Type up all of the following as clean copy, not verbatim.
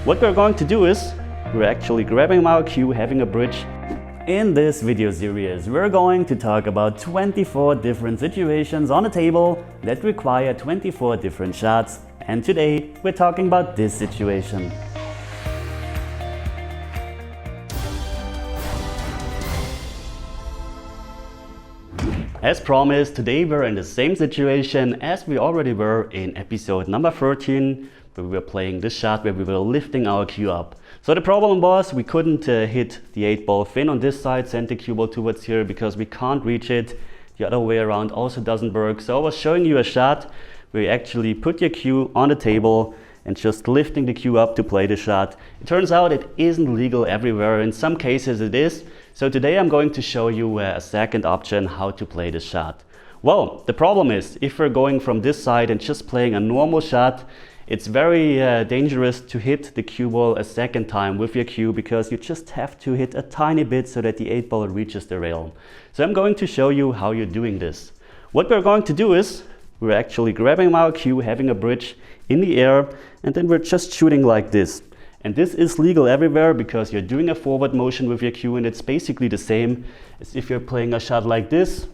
What we're going to do is, we're actually grabbing our cue, having a bridge. In this video series, we're going to talk about 24 different situations on a table that require 24 different shots. And today, we're talking about this situation. As promised, today we're in the same situation as we already were in episode number 13, where we were playing this shot where we were lifting our cue up. So the problem was we couldn't hit the 8-ball fin on this side, send the cue ball towards here because we can't reach it. The other way around also doesn't work. So I was showing you a shot where you actually put your cue on the table and just lifting the cue up to play the shot. It turns out it isn't legal everywhere. In some cases it is. So today I'm going to show you a second option how to play this shot. Well, the problem is if we're going from this side and just playing a normal shot, it's very dangerous to hit the cue ball a second time with your cue because you just have to hit a tiny bit so that the 8-ball reaches the rail. So I'm going to show you how you're doing this. What we're going to do is we're actually grabbing our cue, having a bridge in the air, and then we're just shooting like this. And this is legal everywhere because you're doing a forward motion with your cue and it's basically the same as if you're playing a shot like this.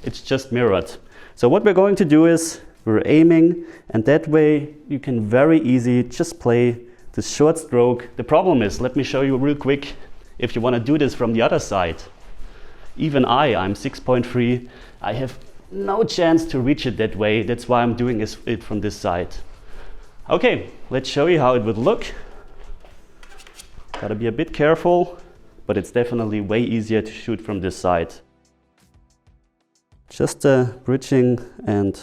It's just mirrored. So what we're going to do is we're aiming, and that way you can very easy just play the short stroke. The problem is, let me show you real quick, if you want to do this from the other side. Even I'm 6.3, I have no chance to reach it that way. That's why I'm doing it from this side. Okay, let's show you how it would look. Gotta be a bit careful, but it's definitely way easier to shoot from this side. Just a bridging and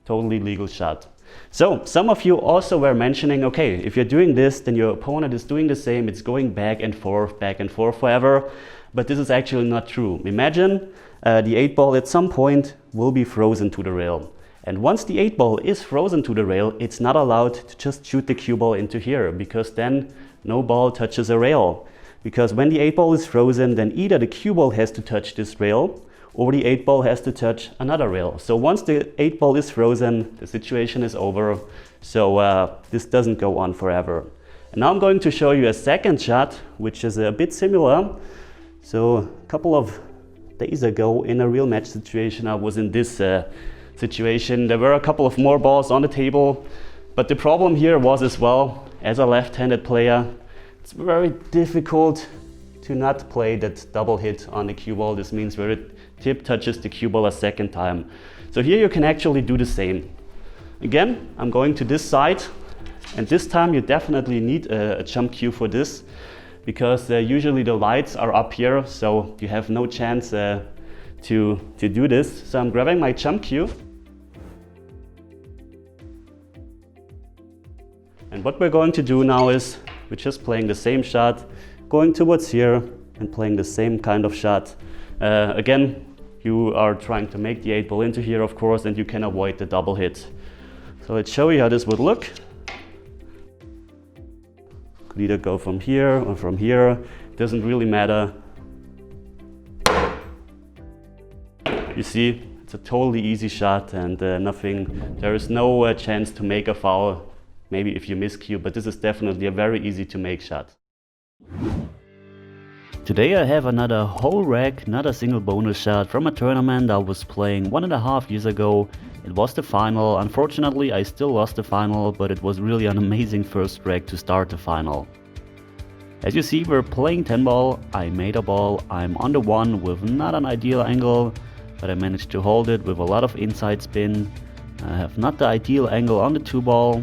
totally legal shot. So some of you also were mentioning, okay, if you're doing this, then your opponent is doing the same. It's going back and forth forever. But this is actually not true. Imagine the 8-ball at some point will be frozen to the rail. And once the 8-ball is frozen to the rail, it's not allowed to just shoot the cue ball into here because then no ball touches a rail. Because when the 8-ball is frozen, then either the cue ball has to touch this rail or the 8-ball has to touch another rail. So once the 8-ball is frozen, the situation is over. So this doesn't go on forever. And now I'm going to show you a second shot, which is a bit similar. So a couple of days ago in a real match situation, I was in this situation. There were a couple of more balls on the table, but the problem here was as well, as a left-handed player, it's very difficult to not play that double hit on the cue ball. This means where the tip touches the cue ball a second time. So here you can actually do the same. Again, I'm going to this side, and this time you definitely need a jump cue for this because usually the lights are up here, so you have no chance to do this. So I'm grabbing my jump cue. And what we're going to do now is we're just playing the same shot, going towards here and playing the same kind of shot. Again, you are trying to make the 8-ball into here, of course, and you can avoid the double hit. So let's show you how this would look. Could either go from here or from here. Doesn't really matter. You see, it's a totally easy shot and there is no chance to make a foul, maybe if you miscue, but this is definitely a very easy to make shot. Today I have another whole rack, not a single bonus shot from a tournament I was playing 1.5 years ago. It was the final. Unfortunately, I still lost the final, but it was really an amazing first rack to start the final. As you see, we're playing 10-ball. I made a ball. I'm on the 1 with not an ideal angle, but I managed to hold it with a lot of inside spin. I have not the ideal angle on the 2-ball,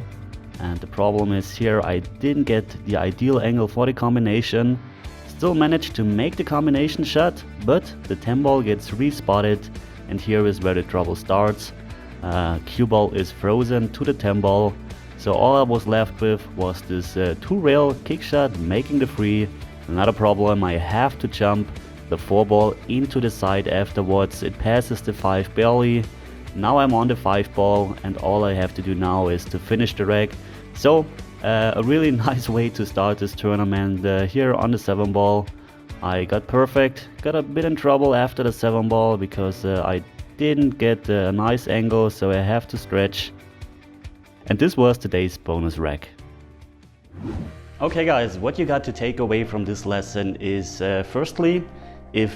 and the problem is here I didn't get the ideal angle for the combination. Still managed to make the combination shot, but the 10-ball gets respotted, and here is where the trouble starts. Cue ball is frozen to the 10-ball, so all I was left with was this 2-rail kick shot making the 3. Not a problem, I have to jump the 4-ball into the side afterwards. It passes the 5 barely. Now I'm on the 5-ball, and all I have to do now is to finish the rack. So a really nice way to start this tournament. Here on the 7-ball I got perfect. Got a bit in trouble after the 7-ball because I didn't get a nice angle, so I have to stretch. And this was today's bonus rack. Okay guys, what you got to take away from this lesson is firstly, if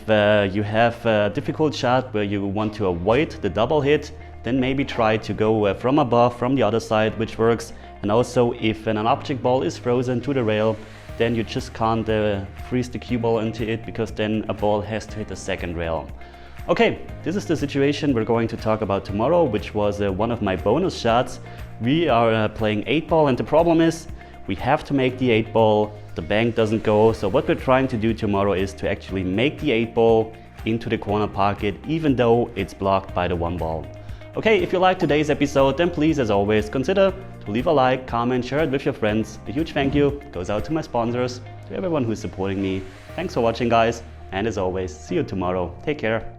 you have a difficult shot where you want to avoid the double hit, then maybe try to go from above, from the other side, which works. And also if an object ball is frozen to the rail, then you just can't freeze the cue ball into it, because then a ball has to hit the second rail. Okay, this is the situation we're going to talk about tomorrow, which was one of my bonus shots. We are playing 8-ball, and the problem is we have to make the 8-ball, the bank doesn't go, so what we're trying to do tomorrow is to actually make the 8-ball into the corner pocket, even though it's blocked by the 1-ball. Okay, if you liked today's episode, then please, as always, consider to leave a like, comment, share it with your friends. A huge thank you goes out to my sponsors, to everyone who's supporting me. Thanks for watching guys, and as always, see you tomorrow. Take care.